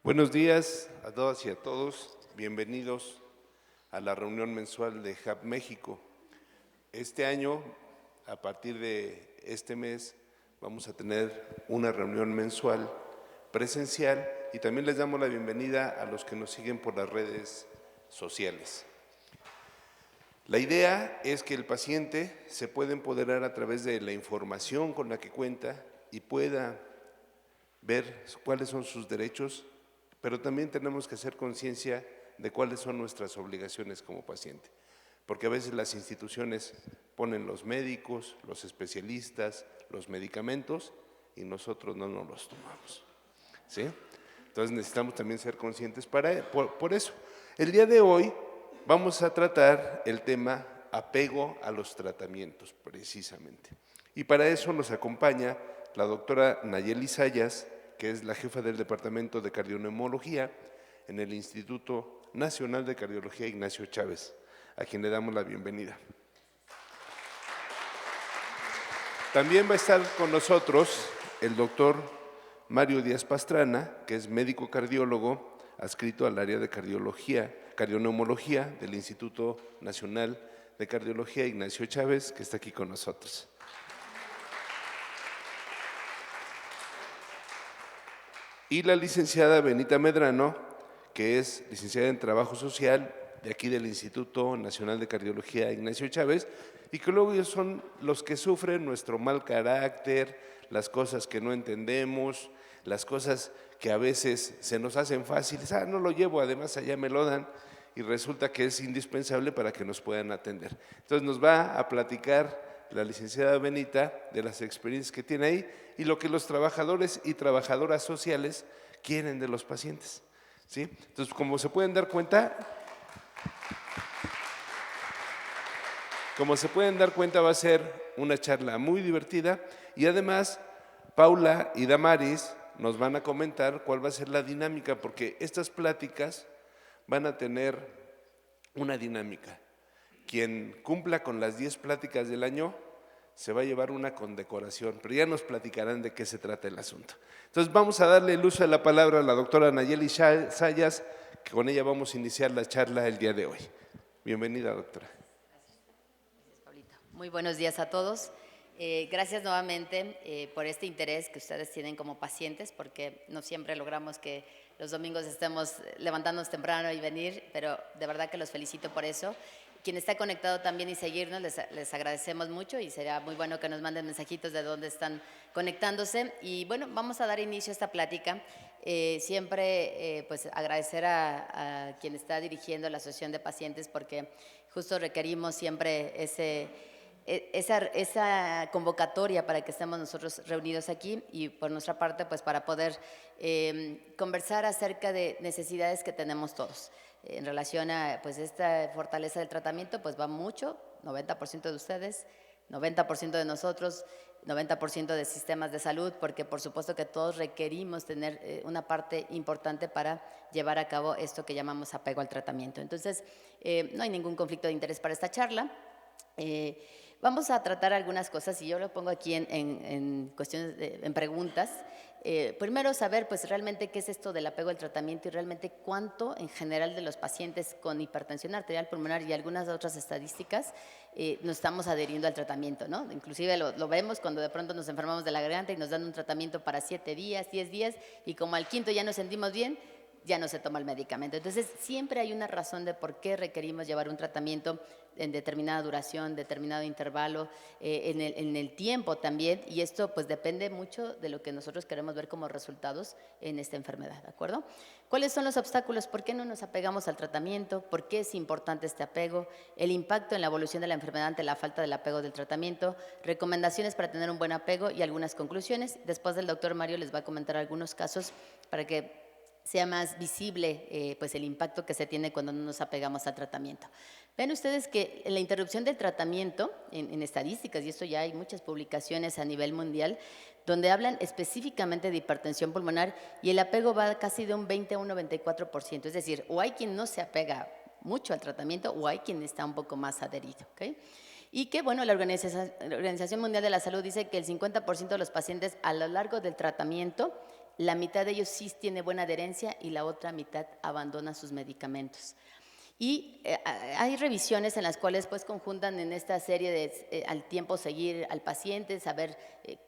Buenos días a todas y a todos. Bienvenidos a la reunión mensual de Hub México. Este año, a partir de este mes, vamos a tener una reunión mensual presencial y también les damos la bienvenida a los que nos siguen por las redes sociales. La idea es que el paciente se pueda empoderar a través de la información con la que cuenta y pueda ver cuáles son sus derechos, pero también tenemos que hacer conciencia de cuáles son nuestras obligaciones como paciente, porque a veces las instituciones ponen los médicos, los especialistas, los medicamentos y nosotros no nos los tomamos, ¿sí? Entonces necesitamos también ser conscientes por eso. El día de hoy vamos a tratar el tema apego a los tratamientos, precisamente. Y para eso nos acompaña la doctora Nayeli Zayas, que es la jefa del Departamento de Cardioneumología en el Instituto Nacional de Cardiología Ignacio Chávez, a quien le damos la bienvenida. También va a estar con nosotros el doctor Mario Díaz Pastrana, que es médico cardiólogo adscrito al área de cardioneumología del Instituto Nacional de Cardiología Ignacio Chávez, que está aquí con nosotros. Y la licenciada Benita Medrano, que es licenciada en Trabajo Social de aquí del Instituto Nacional de Cardiología Ignacio Chávez, y que luego ellos son los que sufren nuestro mal carácter, las cosas que no entendemos, las cosas que a veces se nos hacen fáciles, no lo llevo, además allá me lo dan, y resulta que es indispensable para que nos puedan atender. Entonces nos va a platicar la licenciada Benita de las experiencias que tiene ahí y lo que los trabajadores y trabajadoras sociales quieren de los pacientes, ¿sí? Entonces, como se pueden dar cuenta, va a ser una charla muy divertida y además Paula y Damaris nos van a comentar cuál va a ser la dinámica, porque estas pláticas van a tener una dinámica. Quien cumpla con las 10 pláticas del año se va a llevar una condecoración, pero ya nos platicarán de qué se trata el asunto. Entonces vamos a darle el uso de la palabra a la doctora Nayeli Zayas, que con ella vamos a iniciar la charla el día de hoy. Bienvenida, doctora. Gracias, Paulito. Muy buenos días a todos. Gracias nuevamente por este interés que ustedes tienen como pacientes, porque no siempre logramos que los domingos estemos levantándonos temprano y venir, pero de verdad que los felicito por eso. Quien está conectado también y seguirnos, les agradecemos mucho y será muy bueno que nos manden mensajitos de dónde están conectándose. Y bueno, vamos a dar inicio a esta plática. Siempre pues agradecer a quien está dirigiendo la Asociación de Pacientes, porque justo requerimos siempre esa convocatoria para que estemos nosotros reunidos aquí y por nuestra parte pues para poder conversar acerca de necesidades que tenemos todos. En relación a pues esta fortaleza del tratamiento, pues va mucho, 90% de ustedes, 90% de nosotros, 90% de sistemas de salud, porque por supuesto que todos requerimos tener una parte importante para llevar a cabo esto que llamamos apego al tratamiento. Entonces, no hay ningún conflicto de interés para esta charla. Vamos a tratar algunas cosas y yo lo pongo aquí en cuestiones, en preguntas. Primero saber pues realmente qué es esto del apego al tratamiento y realmente cuánto en general de los pacientes con hipertensión arterial pulmonar y algunas otras estadísticas nos estamos adheriendo al tratamiento, ¿no? Inclusive lo vemos cuando de pronto nos enfermamos de la garganta y nos dan un tratamiento para 7 días, 10 días y como al quinto ya nos sentimos bien, ya no se toma el medicamento. Entonces siempre hay una razón de por qué requerimos llevar un tratamiento en determinada duración, determinado intervalo, en el tiempo también, y esto pues depende mucho de lo que nosotros queremos ver como resultados en esta enfermedad, ¿de acuerdo? ¿Cuáles son los obstáculos? ¿Por qué no nos apegamos al tratamiento? ¿Por qué es importante este apego? El impacto en la evolución de la enfermedad ante la falta del apego del tratamiento, recomendaciones para tener un buen apego y algunas conclusiones. Después del doctor Mario les va a comentar algunos casos para que sea más visible pues el impacto que se tiene cuando no nos apegamos al tratamiento. Ven ustedes que la interrupción del tratamiento, en estadísticas, y esto ya hay muchas publicaciones a nivel mundial, donde hablan específicamente de hipertensión pulmonar y el apego va casi de un 20 a un 94%, es decir, o hay quien no se apega mucho al tratamiento o hay quien está un poco más adherido, ¿ok? Y que, bueno, la Organización Mundial de la Salud dice que el 50% de los pacientes a lo largo del tratamiento la mitad de ellos sí tiene buena adherencia y la otra mitad abandona sus medicamentos. Y hay revisiones en las cuales pues conjuntan en esta serie de al tiempo seguir al paciente, saber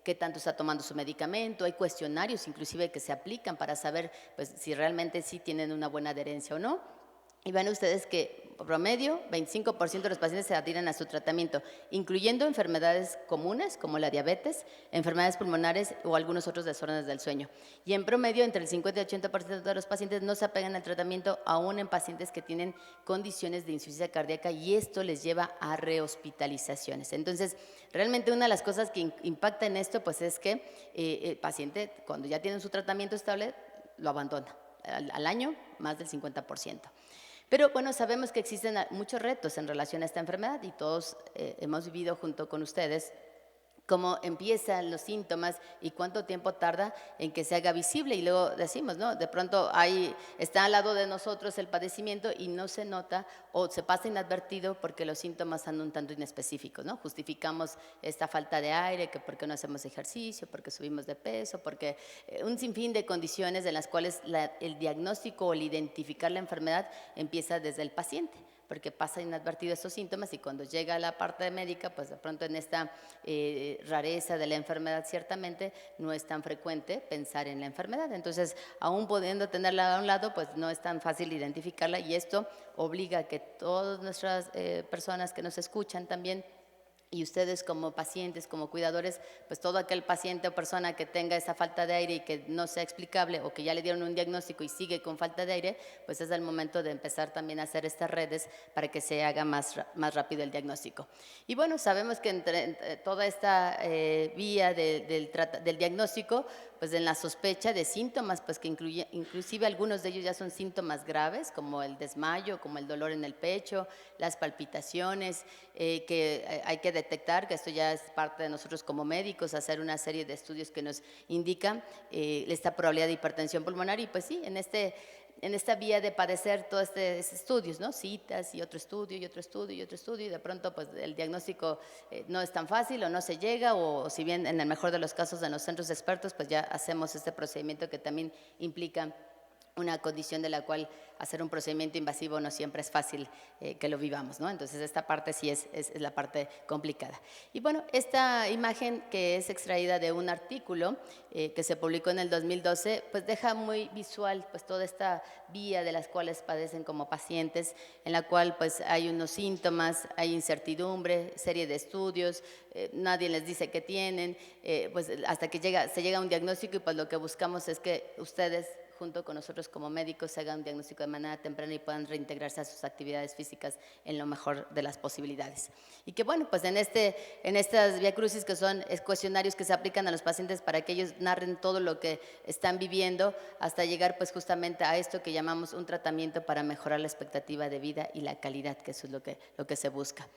qué tanto está tomando su medicamento. Hay cuestionarios inclusive que se aplican para saber pues, si realmente sí tienen una buena adherencia o no. Y ven ustedes que, por promedio, 25% de los pacientes se adhieren a su tratamiento, incluyendo enfermedades comunes como la diabetes, enfermedades pulmonares o algunos otros desórdenes del sueño. Y en promedio, entre el 50 y 80% de los pacientes no se apegan al tratamiento, aún en pacientes que tienen condiciones de insuficiencia cardíaca, y esto les lleva a rehospitalizaciones. Entonces, realmente una de las cosas que impacta en esto pues, es que el paciente, cuando ya tiene su tratamiento estable, lo abandona. Al año, más del 50%. Pero bueno, sabemos que existen muchos retos en relación a esta enfermedad y todos hemos vivido junto con ustedes cómo empiezan los síntomas y cuánto tiempo tarda en que se haga visible. Y luego decimos, ¿no? De pronto está al lado de nosotros el padecimiento y no se nota o se pasa inadvertido porque los síntomas son un tanto inespecíficos, ¿no? Justificamos esta falta de aire, que porque no hacemos ejercicio, porque subimos de peso, porque un sinfín de condiciones en las cuales el diagnóstico o el identificar la enfermedad empieza desde el paciente, porque pasa inadvertido estos síntomas y cuando llega a la parte médica, pues de pronto en esta rareza de la enfermedad ciertamente no es tan frecuente pensar en la enfermedad. Entonces, aún pudiendo tenerla a un lado, pues no es tan fácil identificarla y esto obliga a que todas nuestras personas que nos escuchan también y ustedes como pacientes, como cuidadores, pues todo aquel paciente o persona que tenga esa falta de aire y que no sea explicable o que ya le dieron un diagnóstico y sigue con falta de aire, pues es el momento de empezar también a hacer estas redes para que se haga más rápido el diagnóstico. Y bueno, sabemos que entre toda esta vía del diagnóstico, pues en la sospecha de síntomas, pues que inclusive algunos de ellos ya son síntomas graves, como el desmayo, como el dolor en el pecho, las palpitaciones, que hay que detectar, que esto ya es parte de nosotros como médicos, hacer una serie de estudios que nos indican esta probabilidad de hipertensión pulmonar y pues sí, en esta vía de padecer todos estos estudios, ¿no? Citas y otro estudio y otro estudio y otro estudio y de pronto pues el diagnóstico no es tan fácil o no se llega o si bien en el mejor de los casos en los centros expertos pues ya hacemos este procedimiento que también implica una condición de la cual hacer un procedimiento invasivo no siempre es fácil que lo vivamos, ¿no? Entonces esta parte sí es la parte complicada. Y bueno, esta imagen que es extraída de un artículo que se publicó en el 2012, pues deja muy visual pues toda esta vía de las cuales padecen como pacientes, en la cual pues hay unos síntomas, hay incertidumbre, serie de estudios, nadie les dice qué tienen, pues hasta que se llega a un diagnóstico y pues lo que buscamos es que ustedes junto con nosotros como médicos se hagan un diagnóstico de manera temprana y puedan reintegrarse a sus actividades físicas en lo mejor de las posibilidades. Y que bueno, pues en estas vía crucis que son cuestionarios que se aplican a los pacientes para que ellos narren todo lo que están viviendo hasta llegar pues justamente a esto que llamamos un tratamiento para mejorar la expectativa de vida y la calidad, que eso es lo que se busca.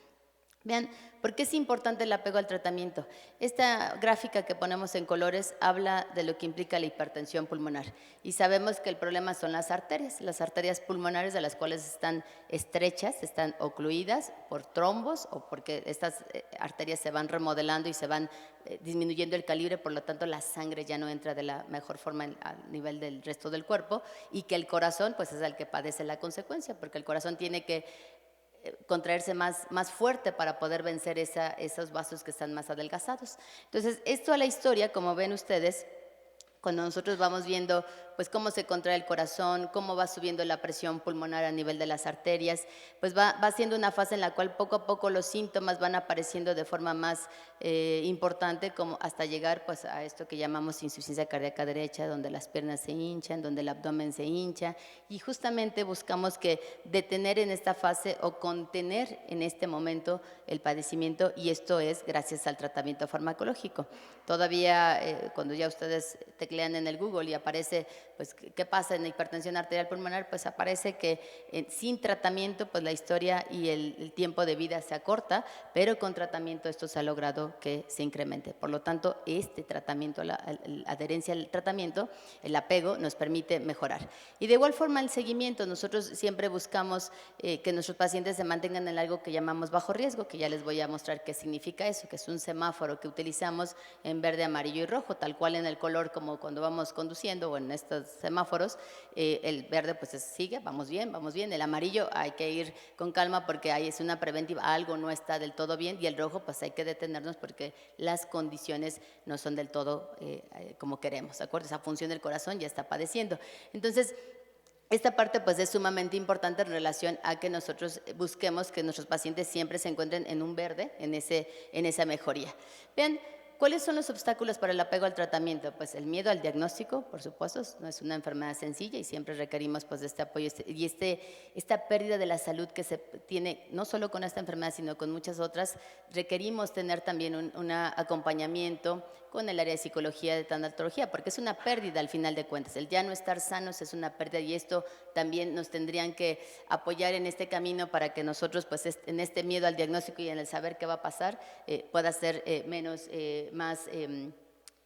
Vean, ¿por qué es importante el apego al tratamiento? Esta gráfica que ponemos en colores habla de lo que implica la hipertensión pulmonar y sabemos que el problema son las arterias pulmonares de las cuales están estrechas, están ocluidas por trombos o porque estas arterias se van remodelando y se van disminuyendo el calibre, por lo tanto la sangre ya no entra de la mejor forma al nivel del resto del cuerpo y que el corazón pues es el que padece la consecuencia porque el corazón tiene que contraerse más fuerte para poder vencer esos vasos que están más adelgazados. Entonces, esto a la historia, como ven ustedes, cuando nosotros vamos viendo pues cómo se contrae el corazón, cómo va subiendo la presión pulmonar a nivel de las arterias, pues va siendo una fase en la cual poco a poco los síntomas van apareciendo de forma más importante, como hasta llegar pues a esto que llamamos insuficiencia cardíaca derecha, donde las piernas se hinchan, donde el abdomen se hincha, y justamente buscamos que detener en esta fase o contener en este momento el padecimiento, y esto es gracias al tratamiento farmacológico. Todavía cuando ya ustedes teclean en el Google y aparece pues, ¿qué pasa en la hipertensión arterial pulmonar? Pues aparece que sin tratamiento, pues la historia y el tiempo de vida se acorta, pero con tratamiento esto se ha logrado que se incremente. Por lo tanto, este tratamiento, la adherencia al tratamiento, el apego, nos permite mejorar. Y de igual forma el seguimiento, nosotros siempre buscamos que nuestros pacientes se mantengan en algo que llamamos bajo riesgo, que ya les voy a mostrar qué significa eso, que es un semáforo que utilizamos en verde, amarillo y rojo, tal cual en el color como cuando vamos conduciendo o en estos semáforos. El verde pues sigue, vamos bien, el amarillo hay que ir con calma porque ahí es una preventiva, algo no está del todo bien, y el rojo pues hay que detenernos porque las condiciones no son del todo como queremos, ¿de acuerdo? Esa función del corazón ya está padeciendo. Entonces, esta parte pues es sumamente importante en relación a que nosotros busquemos que nuestros pacientes siempre se encuentren en un verde, en esa mejoría. Vean, ¿cuáles son los obstáculos para el apego al tratamiento? Pues el miedo al diagnóstico, por supuesto, no es una enfermedad sencilla y siempre requerimos pues de este apoyo y esta pérdida de la salud que se tiene no solo con esta enfermedad sino con muchas otras. Requerimos tener también un acompañamiento con el área de psicología, de tanatología, porque es una pérdida al final de cuentas. El ya no estar sanos es una pérdida y esto también nos tendrían que apoyar en este camino para que nosotros, pues en este miedo al diagnóstico y en el saber qué va a pasar, pueda ser más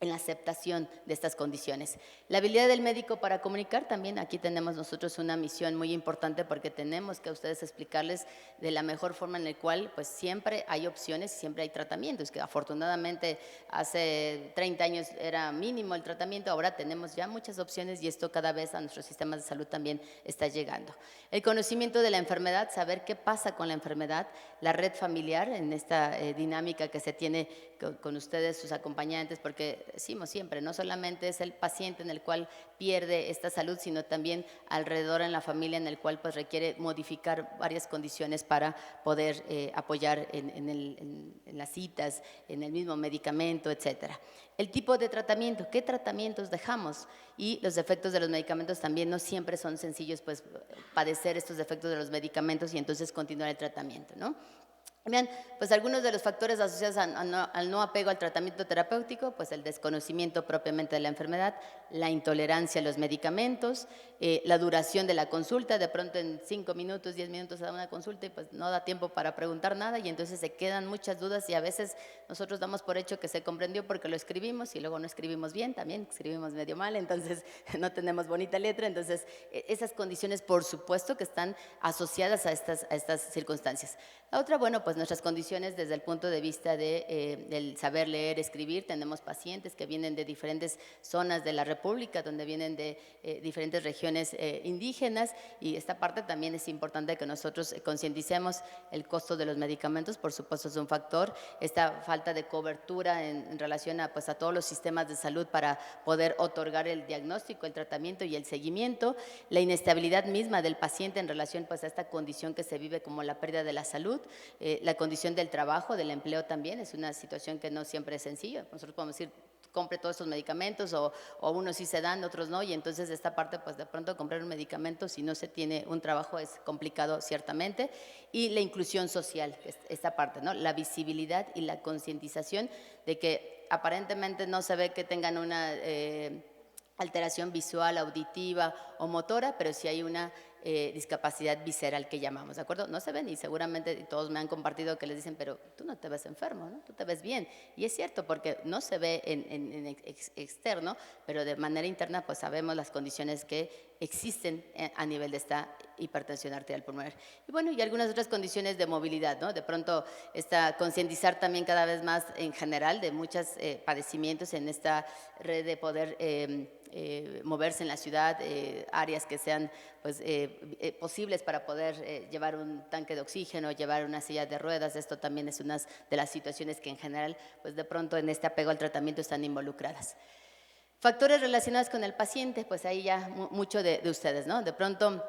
en la aceptación de estas condiciones. La habilidad del médico para comunicar también, aquí tenemos nosotros una misión muy importante porque tenemos que a ustedes explicarles de la mejor forma en la cual pues siempre hay opciones y siempre hay tratamientos, que afortunadamente hace 30 años era mínimo el tratamiento, ahora tenemos ya muchas opciones y esto cada vez a nuestros sistemas de salud también está llegando. El conocimiento de la enfermedad, saber qué pasa con la enfermedad, la red familiar en esta dinámica que se tiene con ustedes, sus acompañantes, porque decimos siempre, no solamente es el paciente en el cual pierde esta salud, sino también alrededor en la familia en el cual pues requiere modificar varias condiciones para poder apoyar en las citas, en el mismo medicamento, etcétera. El tipo de tratamiento, qué tratamientos dejamos y los efectos de los medicamentos también no siempre son sencillos, pues padecer estos efectos de los medicamentos y entonces continuar el tratamiento, ¿no? Bien, pues algunos de los factores asociados al no apego al tratamiento terapéutico, pues el desconocimiento propiamente de la enfermedad, la intolerancia a los medicamentos, la duración de la consulta, de pronto en 5 minutos, 10 minutos se da una consulta y pues no da tiempo para preguntar nada y entonces se quedan muchas dudas y a veces nosotros damos por hecho que se comprendió porque lo escribimos y luego no escribimos bien, también escribimos medio mal, entonces no tenemos bonita letra, entonces esas condiciones por supuesto que están asociadas a estas circunstancias. La otra, bueno, pues nuestras condiciones desde el punto de vista del saber leer, escribir, tenemos pacientes que vienen de diferentes zonas de la República, donde vienen de diferentes regiones indígenas y esta parte también es importante que nosotros concienticemos. El costo de los medicamentos, por supuesto, es un factor, esta falta de cobertura en relación a, pues, a todos los sistemas de salud para poder otorgar el diagnóstico, el tratamiento y el seguimiento, la inestabilidad misma del paciente en relación pues, a esta condición que se vive como la pérdida de la salud, la condición del trabajo, del empleo también, es una situación que no siempre es sencilla. Nosotros podemos decir, compre todos estos medicamentos o unos sí se dan, otros no, y entonces esta parte, pues de pronto comprar un medicamento si no se tiene un trabajo es complicado ciertamente. Y la inclusión social, esta parte, ¿no? La visibilidad y la concientización de que aparentemente no se ve que tengan una alteración visual, auditiva o motora, pero sí hay una discapacidad visceral que llamamos, ¿de acuerdo? No se ven y seguramente todos me han compartido que les dicen, pero tú no te ves enfermo, ¿no? Tú te ves bien. Y es cierto, porque no se ve en externo, pero de manera interna pues sabemos las condiciones que existen a nivel de esta hipertensión arterial pulmonar. Y bueno, y algunas otras condiciones de movilidad, ¿no? De pronto concientizar también cada vez más en general de muchos padecimientos en esta red de poder moverse en la ciudad, áreas que sean pues, posibles para poder llevar un tanque de oxígeno, llevar una silla de ruedas. Esto también es una de las situaciones que en general pues de pronto en este apego al tratamiento están involucradas. Factores relacionados con el paciente, pues ahí ya mucho de ustedes, ¿no? De pronto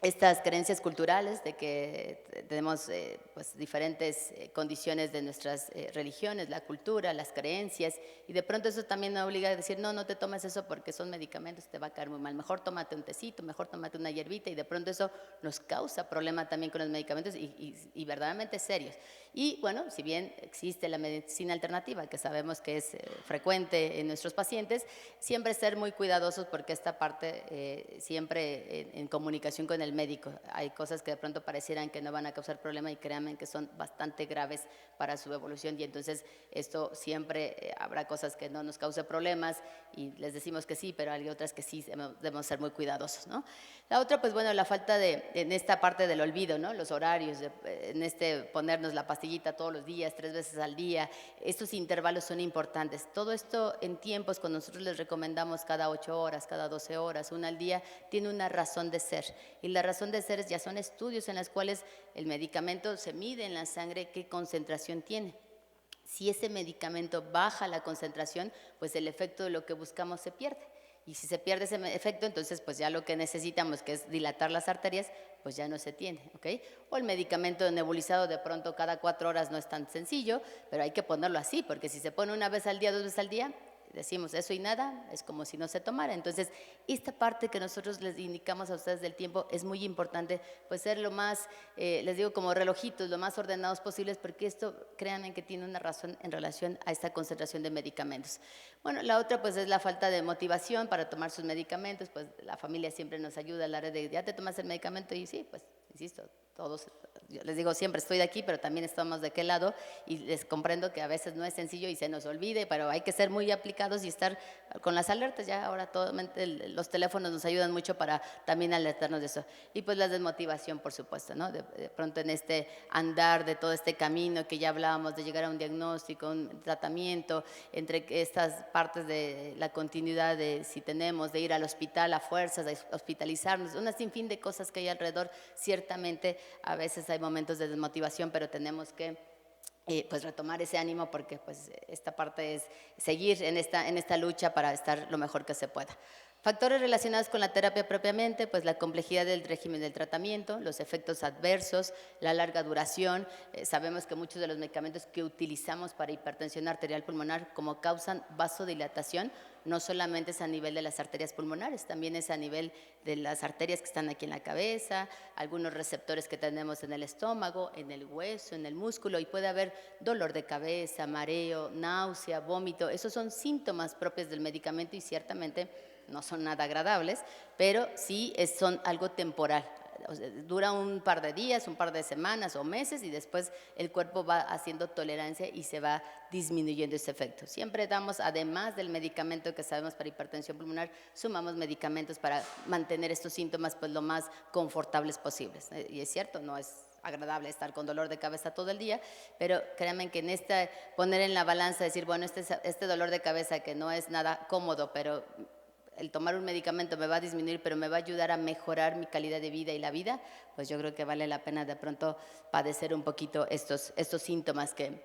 estas creencias culturales de que tenemos pues diferentes condiciones de nuestras religiones, la cultura, las creencias, y de pronto eso también nos obliga a decir, no, no te tomes eso porque son medicamentos, te va a caer muy mal, mejor tómate un tecito, mejor tómate una hierbita, y de pronto eso nos causa problema también con los medicamentos y verdaderamente serios. Y bueno, si bien existe la medicina alternativa, que sabemos que es frecuente en nuestros pacientes, siempre ser muy cuidadosos porque esta parte siempre en comunicación con el médico. Hay cosas que de pronto parecieran que no van a causar problema y créanme que son bastante graves para su evolución, y entonces esto siempre habrá cosas que no nos cause problemas y les decimos que sí, pero hay otras que sí debemos ser muy cuidadosos, ¿no? La otra, pues bueno, la falta en esta parte del olvido, ¿no? Los horarios, en ponernos la pastillita todos los días, 3 veces al día, estos intervalos son importantes. Todo esto en tiempos, cuando nosotros les recomendamos cada 8 horas, cada 12 horas, una al día, tiene una razón de ser. Y la razón de ser ya son estudios en los cuales el medicamento se mide en la sangre qué concentración tiene. Si ese medicamento baja la concentración, pues el efecto de lo que buscamos se pierde. Y si se pierde ese efecto, entonces pues ya lo que necesitamos, que es dilatar las arterias, pues ya no se tiene, ¿ok? O el medicamento nebulizado de pronto cada 4 horas no es tan sencillo, pero hay que ponerlo así, porque si se pone una vez al día, 2 veces al día, decimos eso y nada, es como si no se tomara. Entonces, esta parte que nosotros les indicamos a ustedes del tiempo es muy importante, pues ser lo más, les digo como relojitos, lo más ordenados posibles, porque esto, créanme que tiene una razón en relación a esta concentración de medicamentos. Bueno, la otra pues es la falta de motivación para tomar sus medicamentos, pues la familia siempre nos ayuda a la red de, ya te tomas el medicamento, y sí, pues, insisto, todos, yo les digo siempre estoy de aquí, pero también estamos de qué lado, y les comprendo que a veces no es sencillo y se nos olvide, pero hay que ser muy aplicados y estar con las alertas. Ya ahora los teléfonos nos ayudan mucho para también alertarnos de eso. Y pues la desmotivación, por supuesto, ¿no? De pronto en este andar de todo este camino que ya hablábamos, de llegar a un diagnóstico, un tratamiento, entre estas partes de la continuidad de si tenemos de ir al hospital a fuerzas, de hospitalizarnos, un sinfín de cosas que hay alrededor. Ciertamente a veces hay momentos de desmotivación, pero tenemos que pues retomar ese ánimo, porque pues esta parte es seguir en esta lucha para estar lo mejor que se pueda. Factores relacionados con la terapia propiamente, pues la complejidad del régimen del tratamiento, los efectos adversos, la larga duración. Sabemos que muchos de los medicamentos que utilizamos para hipertensión arterial pulmonar, como causan vasodilatación, no solamente es a nivel de las arterias pulmonares, también es a nivel de las arterias que están aquí en la cabeza, algunos receptores que tenemos en el estómago, en el hueso, en el músculo, y puede haber dolor de cabeza, mareo, náusea, vómito. Esos son síntomas propios del medicamento y ciertamente no son nada agradables, pero sí son algo temporal. O sea, dura un par de días, un par de semanas o meses, y después el cuerpo va haciendo tolerancia y se va disminuyendo ese efecto. Siempre damos, además del medicamento que sabemos para hipertensión pulmonar, sumamos medicamentos para mantener estos síntomas pues lo más confortables posibles. Y es cierto, no es agradable estar con dolor de cabeza todo el día, pero créanme que en poner en la balanza, decir, bueno, este dolor de cabeza que no es nada cómodo, pero el tomar un medicamento me va a disminuir, pero me va a ayudar a mejorar mi calidad de vida y la vida, pues yo creo que vale la pena de pronto padecer un poquito estos síntomas que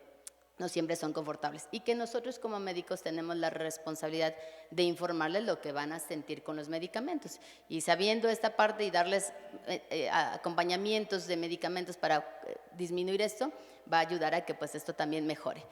no siempre son confortables, y que nosotros como médicos tenemos la responsabilidad de informarles lo que van a sentir con los medicamentos, y sabiendo esta parte y darles acompañamientos de medicamentos para disminuir esto, va a ayudar a que pues esto también mejore.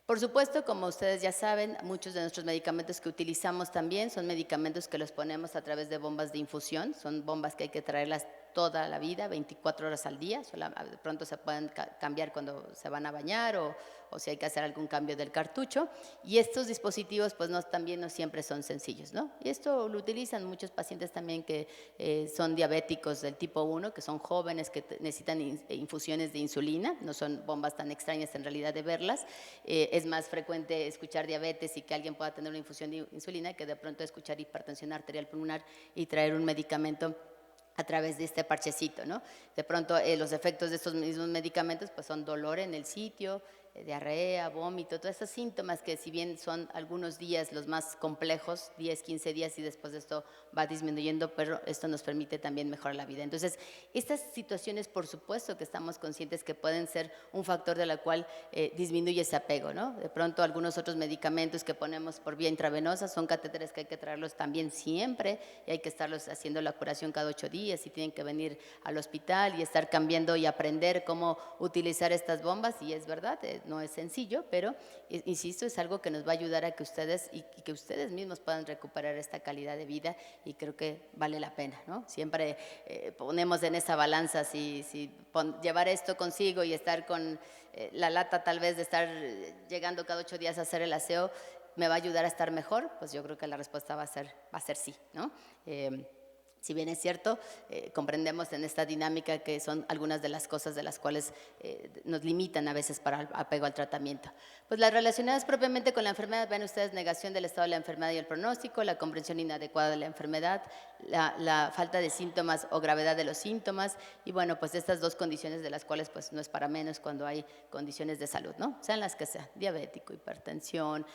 Por supuesto, como ustedes ya saben, muchos de nuestros medicamentos que utilizamos también son medicamentos que los ponemos a través de bombas de infusión. Son bombas que hay que traerlas toda la vida, 24 horas al día. De pronto se pueden cambiar cuando se van a bañar o si hay que hacer algún cambio del cartucho. Y estos dispositivos pues también no siempre son sencillos, ¿no? Y esto lo utilizan muchos pacientes también que son diabéticos del tipo 1, que son jóvenes que necesitan infusiones de insulina. No son bombas tan extrañas en realidad de verlas. Es más frecuente escuchar diabetes y que alguien pueda tener una infusión de insulina que de pronto escuchar hipertensión arterial pulmonar y traer un medicamento a través de este parchecito, ¿no? De pronto los efectos de estos mismos medicamentos pues son dolor en el sitio, diarrea, vómito, todos esos síntomas que si bien son algunos días los más complejos, 10, 15 días y después de esto va disminuyendo, pero esto nos permite también mejorar la vida. Entonces, estas situaciones, por supuesto que estamos conscientes que pueden ser un factor de la cual disminuye ese apego, ¿no? De pronto algunos otros medicamentos que ponemos por vía intravenosa son catéteres que hay que traerlos también siempre y hay que estarlos haciendo la curación cada 8 días y tienen que venir al hospital y estar cambiando y aprender cómo utilizar estas bombas, y es verdad, no es sencillo, pero insisto, es algo que nos va a ayudar a que ustedes y que ustedes mismos puedan recuperar esta calidad de vida, y creo que vale la pena, ¿no? Siempre ponemos en esa balanza si llevar esto consigo y estar con la lata tal vez de estar llegando cada 8 días a hacer el aseo, ¿me va a ayudar a estar mejor? Pues yo creo que la respuesta va a ser sí, ¿no? Si bien es cierto, comprendemos en esta dinámica que son algunas de las cosas de las cuales nos limitan a veces para el apego al tratamiento. Pues las relacionadas propiamente con la enfermedad, ven ustedes, negación del estado de la enfermedad y el pronóstico, la comprensión inadecuada de la enfermedad, la falta de síntomas o gravedad de los síntomas, y bueno, pues estas dos condiciones de las cuales pues no es para menos cuando hay condiciones de salud, ¿no? Sean las que sean, diabético, hipertensión,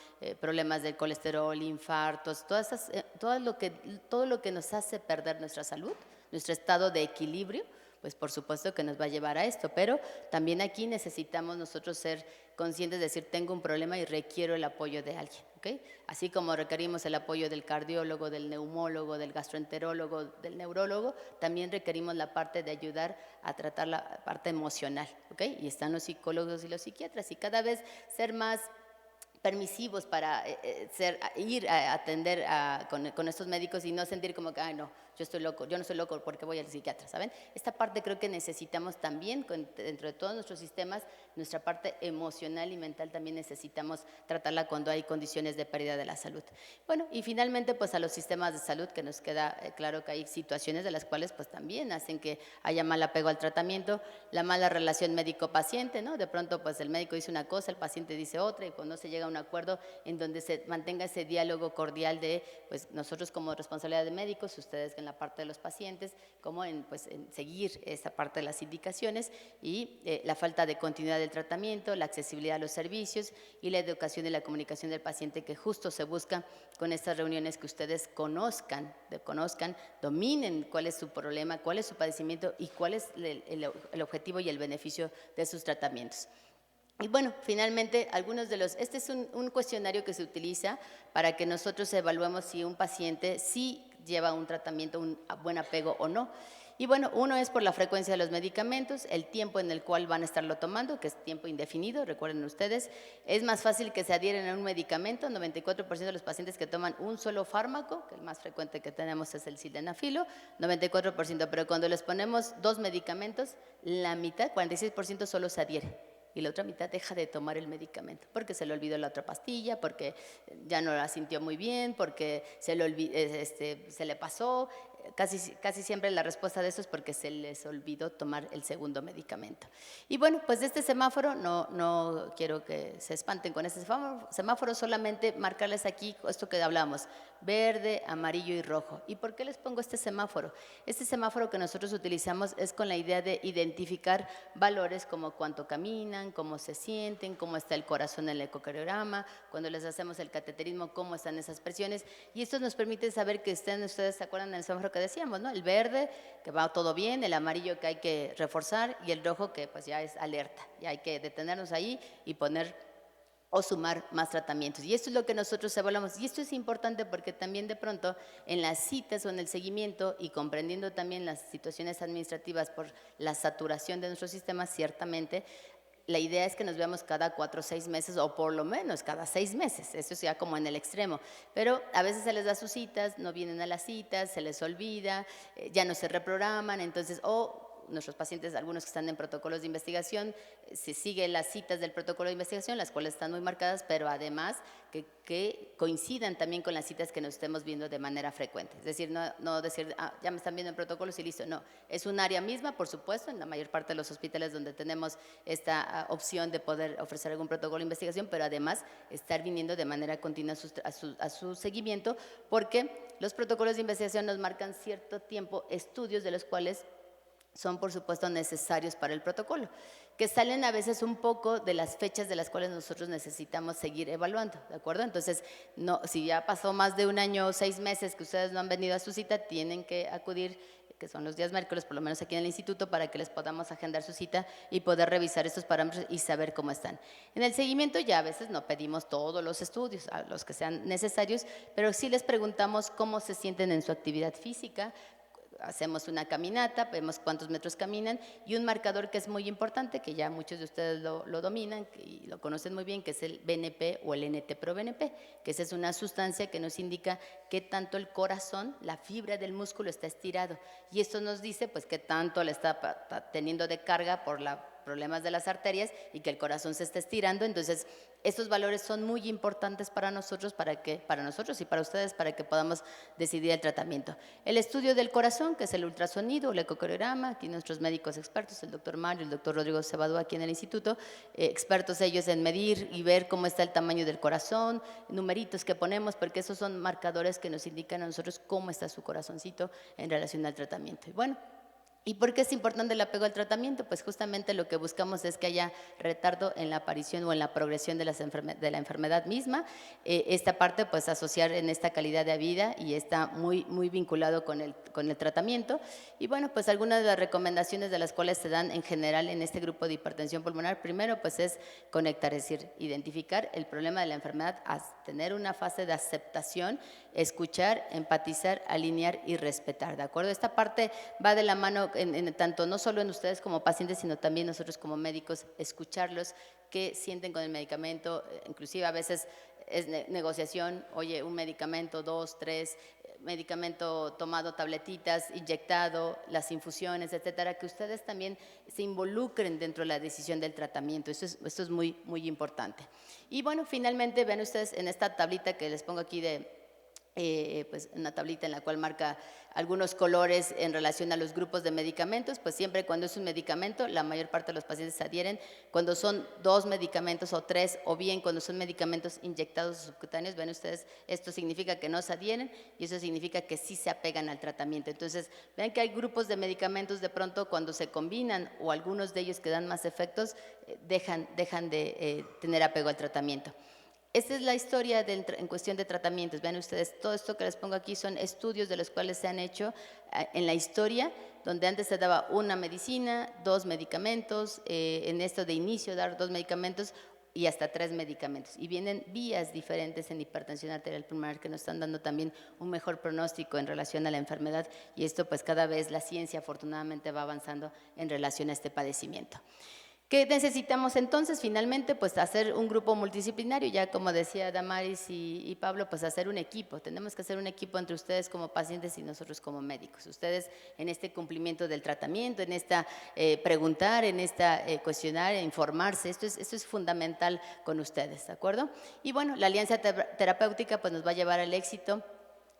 problemas del colesterol, infartos, todo lo que nos hace perder nuestra salud, nuestro estado de equilibrio, pues por supuesto que nos va a llevar a esto, pero también aquí necesitamos nosotros ser conscientes de decir, tengo un problema y requiero el apoyo de alguien, ¿ok? Así como requerimos el apoyo del cardiólogo, del neumólogo, del gastroenterólogo, del neurólogo, también requerimos la parte de ayudar a tratar la parte emocional, ¿ok? Y están los psicólogos y los psiquiatras, y cada vez ser más permisivos para ir a atender con estos médicos y no sentir como que, ay, no, yo estoy loco, yo no soy loco porque voy al psiquiatra, ¿saben? Esta parte creo que necesitamos también, dentro de todos nuestros sistemas, nuestra parte emocional y mental también necesitamos tratarla cuando hay condiciones de pérdida de la salud. Bueno, y finalmente, pues a los sistemas de salud, que nos queda claro que hay situaciones de las cuales pues también hacen que haya mal apego al tratamiento, la mala relación médico-paciente, ¿no? De pronto, pues el médico dice una cosa, el paciente dice otra, y cuando no se llega a un acuerdo en donde se mantenga ese diálogo cordial de, pues nosotros como responsabilidad de médicos, ustedes en la parte de los pacientes, como en seguir esa parte de las indicaciones, y la falta de continuidad del tratamiento, la accesibilidad a los servicios y la educación y la comunicación del paciente, que justo se busca con estas reuniones, que ustedes conozcan, dominen cuál es su problema, cuál es su padecimiento y cuál es el objetivo y el beneficio de sus tratamientos. Y bueno, finalmente, este es un cuestionario que se utiliza para que nosotros evaluemos si un paciente sí lleva un tratamiento, un buen apego o no. Y bueno, uno es por la frecuencia de los medicamentos, el tiempo en el cual van a estarlo tomando, que es tiempo indefinido, recuerden ustedes. Es más fácil que se adhieren a un medicamento, 94% de los pacientes que toman un solo fármaco, que el más frecuente que tenemos es el sildenafilo, 94%, pero cuando les ponemos 2 medicamentos, la mitad, 46% solo se adhiere. Y la otra mitad deja de tomar el medicamento porque se le olvidó la otra pastilla, porque ya no la sintió muy bien, porque se le pasó. Casi siempre la respuesta de eso es porque se les olvidó tomar el segundo medicamento. Y bueno, pues de este semáforo, no quiero que se espanten con este semáforo, solamente marcarles aquí esto que hablamos, verde, amarillo y rojo. ¿Y por qué les pongo este semáforo? Este semáforo que nosotros utilizamos es con la idea de identificar valores como cuánto caminan, cómo se sienten, cómo está el corazón en el ecocardiograma, cuando les hacemos el cateterismo, cómo están esas presiones, y esto nos permite saber que ustedes se acuerdan del semáforo que decíamos, ¿no? El verde, que va todo bien, el amarillo, que hay que reforzar, y el rojo, que pues ya es alerta, ya hay que detenernos ahí y poner o sumar más tratamientos. Y esto es lo que nosotros evaluamos. Y esto es importante porque también de pronto en las citas o en el seguimiento, y comprendiendo también las situaciones administrativas por la saturación de nuestro sistema, ciertamente la idea es que nos veamos cada 4 o 6 meses, o por lo menos cada 6 meses, eso ya como en el extremo, pero a veces se les da sus citas, no vienen a las citas, se les olvida, ya no se reprograman, entonces, nuestros pacientes, algunos que están en protocolos de investigación, se siguen las citas del protocolo de investigación, las cuales están muy marcadas, pero además que coincidan también con las citas que nos estemos viendo de manera frecuente. Es decir, no decir, ya me están viendo en protocolos y listo. No, es un área misma, por supuesto, en la mayor parte de los hospitales donde tenemos esta opción de poder ofrecer algún protocolo de investigación, pero además estar viniendo de manera continua a su seguimiento, porque los protocolos de investigación nos marcan cierto tiempo estudios de los cuales son por supuesto necesarios para el protocolo, que salen a veces un poco de las fechas de las cuales nosotros necesitamos seguir evaluando, ¿de acuerdo? Entonces, no, si ya pasó más de un año o 6 meses que ustedes no han venido a su cita, tienen que acudir, que son los días miércoles, por lo menos aquí en el instituto, para que les podamos agendar su cita y poder revisar estos parámetros y saber cómo están. En el seguimiento ya a veces no pedimos todos los estudios, a los que sean necesarios, pero sí les preguntamos cómo se sienten en su actividad física. Hacemos una caminata, vemos cuántos metros caminan y un marcador que es muy importante, que ya muchos de ustedes lo dominan y lo conocen muy bien, que es el BNP o el NT-proBNP, que esa es una sustancia que nos indica qué tanto el corazón, la fibra del músculo está estirado, y esto nos dice pues qué tanto le está teniendo de carga por los problemas de las arterias y que el corazón se está estirando. Entonces estos valores son muy importantes para nosotros y para ustedes, para que podamos decidir el tratamiento. El estudio del corazón, que es el ultrasonido, el ecocardiograma, aquí nuestros médicos expertos, el doctor Mario y el doctor Rodrigo Cebadú aquí en el instituto, expertos ellos en medir y ver cómo está el tamaño del corazón, numeritos que ponemos, porque esos son marcadores que nos indican a nosotros cómo está su corazoncito en relación al tratamiento. Y bueno, ¿y por qué es importante el apego al tratamiento? Pues justamente lo que buscamos es que haya retardo en la aparición o en la progresión de la enfermedad misma. Esta parte pues asociar en esta calidad de vida y está muy vinculado con el tratamiento. Y bueno, pues algunas de las recomendaciones de las cuales se dan en general en este grupo de hipertensión pulmonar, primero pues es conectar, es decir, identificar el problema de la enfermedad, tener una fase de aceptación, escuchar, empatizar, alinear y respetar, ¿de acuerdo? Esta parte va de la mano tanto no solo en ustedes como pacientes, sino también nosotros como médicos, escucharlos, qué sienten con el medicamento, inclusive a veces es negociación, oye, un medicamento, 2, 3, medicamento tomado, tabletitas, inyectado, las infusiones, etcétera, que ustedes también se involucren dentro de la decisión del tratamiento. Esto es muy importante. Y bueno, finalmente, vean ustedes en esta tablita que les pongo aquí pues una tablita en la cual marca algunos colores en relación a los grupos de medicamentos, pues siempre cuando es un medicamento, la mayor parte de los pacientes se adhieren. Cuando son 2 medicamentos o 3, o bien cuando son medicamentos inyectados o subcutáneos, ven ustedes, esto significa que no se adhieren y eso significa que sí se apegan al tratamiento. Entonces, vean que hay grupos de medicamentos de pronto cuando se combinan o algunos de ellos que dan más efectos, dejan de tener apego al tratamiento. Esta es la historia en cuestión de tratamientos. Vean ustedes, todo esto que les pongo aquí son estudios de los cuales se han hecho en la historia, donde antes se daba una medicina, 2 medicamentos, en esto de inicio dar 2 medicamentos y hasta 3 medicamentos. Y vienen vías diferentes en hipertensión arterial pulmonar que nos están dando también un mejor pronóstico en relación a la enfermedad, y esto pues cada vez la ciencia afortunadamente va avanzando en relación a este padecimiento. ¿Qué necesitamos entonces? Finalmente, pues hacer un grupo multidisciplinario, ya como decía Damaris y Pablo, pues hacer un equipo. Tenemos que hacer un equipo entre ustedes como pacientes y nosotros como médicos. Ustedes en este cumplimiento del tratamiento, en esta preguntar, en esta cuestionar, informarse, esto es fundamental con ustedes, ¿de acuerdo? Y bueno, la alianza terapéutica pues nos va a llevar al éxito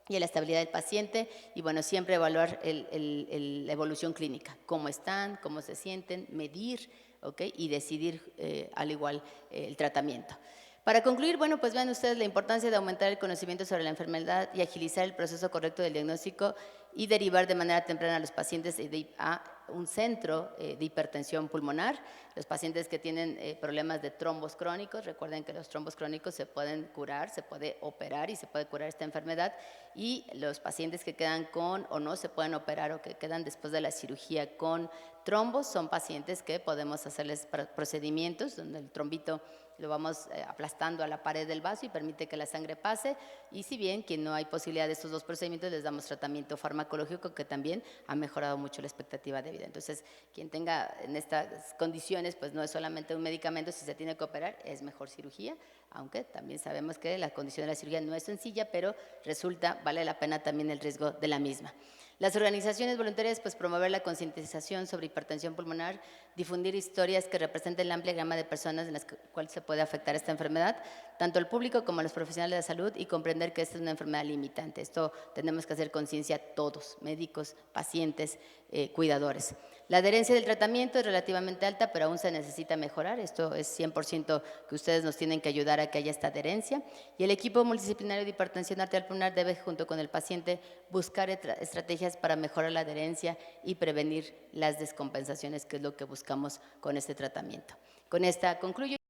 y a la estabilidad del paciente, y bueno, siempre evaluar la evolución clínica, cómo están, cómo se sienten, medir, ¿okay? Y decidir al igual el tratamiento. Para concluir, bueno, pues vean ustedes la importancia de aumentar el conocimiento sobre la enfermedad y agilizar el proceso correcto del diagnóstico y derivar de manera temprana a los pacientes a un centro de hipertensión pulmonar. Los pacientes que tienen problemas de trombos crónicos, recuerden que los trombos crónicos se pueden curar, se puede operar y se puede curar esta enfermedad, y los pacientes que quedan con o no se pueden operar o que quedan después de la cirugía con trombos son pacientes que podemos hacerles procedimientos donde el trombito lo vamos aplastando a la pared del vaso y permite que la sangre pase, y si bien quien no hay posibilidad de estos 2 procedimientos les damos tratamiento farmacológico que también ha mejorado mucho la expectativa de vida. Entonces, quien tenga en estas condiciones, pues no es solamente un medicamento, si se tiene que operar es mejor cirugía, aunque también sabemos que la condición de la cirugía no es sencilla, pero vale la pena también el riesgo de la misma. Las organizaciones voluntarias, pues promover la concientización sobre hipertensión pulmonar, difundir historias que representen la amplia gama de personas en las cuales se puede afectar esta enfermedad, tanto el público como los profesionales de salud, y comprender que esta es una enfermedad limitante. Esto tenemos que hacer conciencia todos, médicos, pacientes, cuidadores. La adherencia del tratamiento es relativamente alta, pero aún se necesita mejorar. Esto es 100% que ustedes nos tienen que ayudar a que haya esta adherencia. Y el equipo multidisciplinario de hipertensión arterial pulmonar debe, junto con el paciente, buscar estrategias para mejorar la adherencia y prevenir las descompensaciones, que es lo que buscamos con este tratamiento. Con esta concluyo.